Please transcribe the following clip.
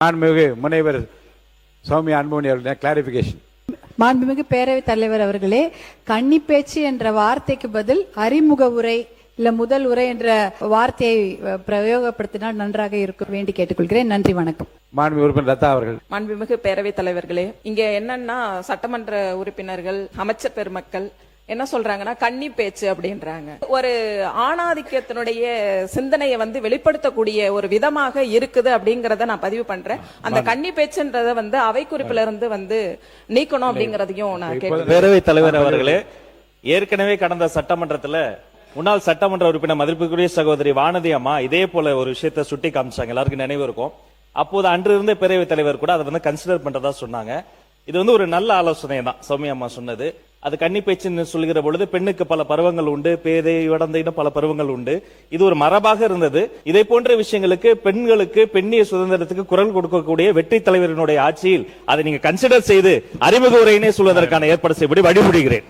மாண்புமிகு முனைவர் சௌமியா அன்புமணி அவர்கள் கிளாரிபிகேஷன். மாண்புமிகு பேரவைத் தலைவர் அவர்களே, கன்னி பேச்சு என்ற வார்த்தைக்கு பதில் அறிமுக உரை இல்ல முதல் உரை என்ற வார்த்தையை பிரயோகப்படுத்தினால் நன்றாக இருக்கும் வேண்டி கேட்டுக்கொள்கிறேன். நன்றி, வணக்கம். மாண்புமிகு உறுப்பினர் லதா அவர்கள். மாண்புமிகு பேரவைத் தலைவர்களே, இங்க என்னன்னா சட்டமன்ற உறுப்பினர்கள், அமைச்சர் பெருமக்கள் என்ன சொல்றாங்கன்னா கன்னி பேச்சு அப்படின்றாங்க. ஒரு ஆணாதிக்கத்தினுடைய சிந்தனையை வெளிப்படுத்தக்கூடிய ஒரு விதமாக இருக்குது அப்படிங்கறத நான் பதிவு பண்றேன். அந்த கன்னி பேச்சுன்றத அவை குறிப்பில இருந்து நீக்கணும் அப்படிங்கறதையும் நான் கேட்கிறேன். பேரவைத் தலைவர் அவர்களே, ஏற்கனவே கடந்த சட்டமன்றத்துல முன்னாள் சட்டமன்ற உறுப்பினர் மதிப்புக்குரிய சகோதரி வானதி அம்மா இதே போல ஒரு விஷயத்தை சுட்டி காமிச்சாங்க, எல்லாருக்கும் நினைவு இருக்கும். அப்போது அன்று இருந்த பேரவைத் தலைவர் கூட அதை கன்சிடர் பண்றதா சொன்னாங்க. இது ஒரு நல்ல ஆலோசனை தான் சௌமியா அம்மா சொன்னது. அது கன்னி பேச்சுன்னு சொல்லுகிற பொழுது பெண்ணுக்கு பல பருவங்கள் உண்டு, பேதை வடந்தைன்னு பல பருவங்கள் உண்டு. இது ஒரு மரபாக இருந்தது. இதை போன்ற விஷயங்களுக்கு பெண்களுக்கு பெண்ணிய சுதந்திரத்துக்கு குரல் கொடுக்கக்கூடிய வெற்றி தலைவரினுடைய ஆட்சியில் அதை நீங்க கன்சிடர் செய்து அறிமுக உரையினே சொல்வதற்கான ஏற்பாடு செய்யப்படி வழிமுடிகிறேன்.